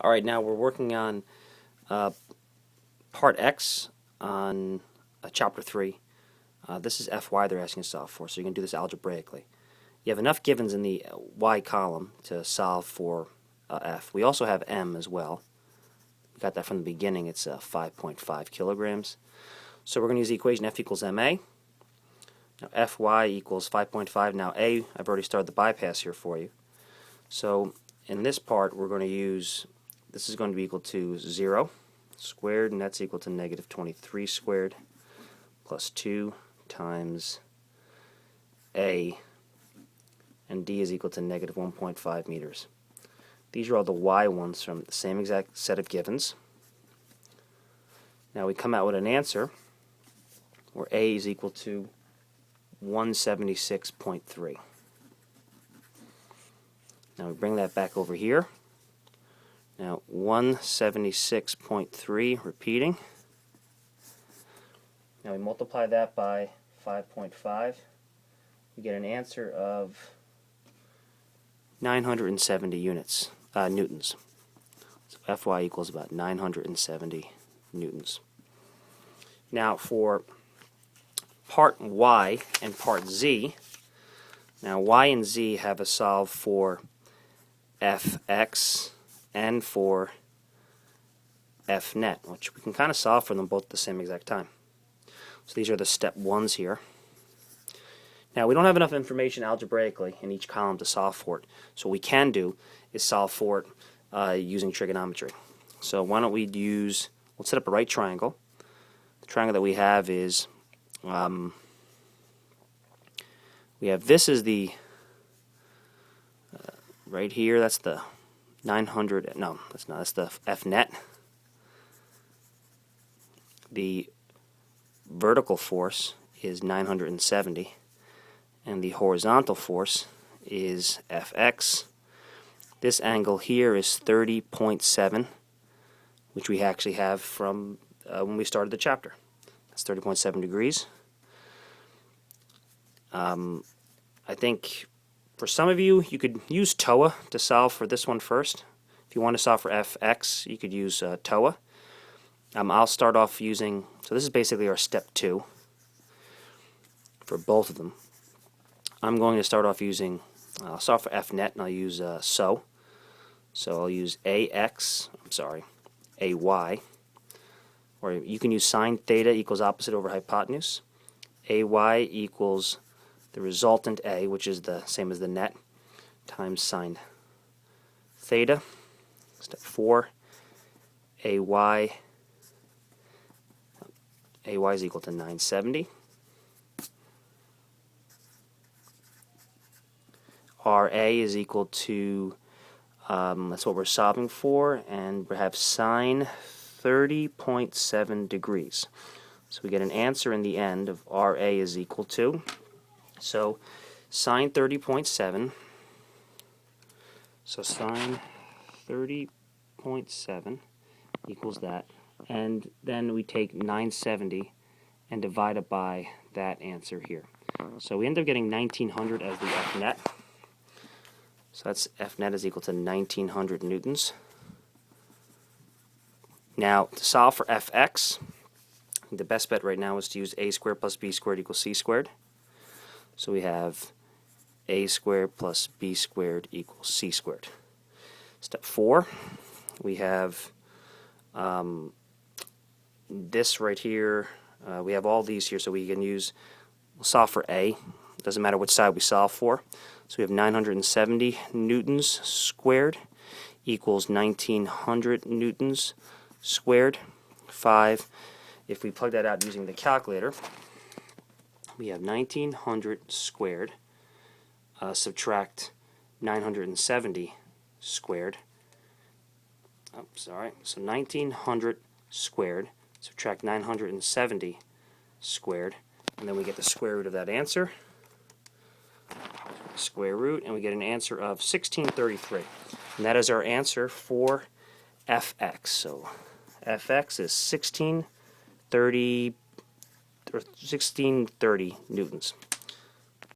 Alright, now we're working on part X on chapter 3. This is Fy they're asking to solve for, so you can do this algebraically. You have enough givens in the Y column to solve for F. We also have M as well. We got that from the beginning. It's 5.5 kilograms. So we're going to use the equation F equals MA. Now Fy equals 5.5. Now A, I've already started the bypass here for you. So in this part, we're going to use, this is going to be equal to 0 squared, and that's equal to negative 23 squared, plus 2 times A, and D is equal to negative 1.5 meters. These are all the Y ones from the same exact set of givens. Now we come out with an answer where A is equal to 176.3. Now we bring that back over here. Now 176.3, repeating. Now we multiply that by 5.5. We get an answer of 970 newtons. So Fy equals about 970 newtons. Now for part Y and part Z, now Y and Z have a solve for Fx and for Fnet, which we can kind of solve for them both at the same exact time. So these are the step ones here. Now we don't have enough information algebraically in each column to solve for it. So what we can do is solve for it using trigonometry. So why don't we use, let's set up a right triangle. The triangle that we have is, we have, this is the, right here, that's the 900, no, that's not, that's the Fnet. The vertical force is 970, and the horizontal force is Fx. This angle here is 30.7, which we actually have from when we started the chapter. That's 30.7 degrees. I think for some of you, you could use TOA to solve for this one first. If you want to solve for Fx, you could use TOA. I'll start off using, so this is basically our step 2 for both of them. I'm going to start off using, I'll start for Fnet, and I'll use SO. So I'll use AY, or you can use sine theta equals opposite over hypotenuse. AY equals the resultant A, which is the same as the net, times sine theta. Step 4, AY is equal to 970. RA is equal to, that's what we're solving for, and we have sine 30.7 degrees. So we get an answer in the end of RA is equal to, so sine 30.7, so sine 30.7 equals that, and then we take 970 and divide it by that answer here. So we end up getting 1900 as the Fnet. So that's Fnet is equal to 1900 newtons. Now to solve for Fx, the best bet right now is to use a squared plus b squared equals c squared. So we have a squared plus b squared equals c squared. Step 4, we have this right here. We have all these here, so we can use, we'll solve for A. Doesn't matter which side we solve for. So we have 970 newtons squared equals 1900 newtons squared. 5. If we plug that out using the calculator, we have 1900 squared, subtract 970 squared. So 1900 squared, subtract 970 squared, and then we get the square root of that answer. Square root, and we get an answer of 1633. And that is our answer for Fx. So Fx is 1630 newtons.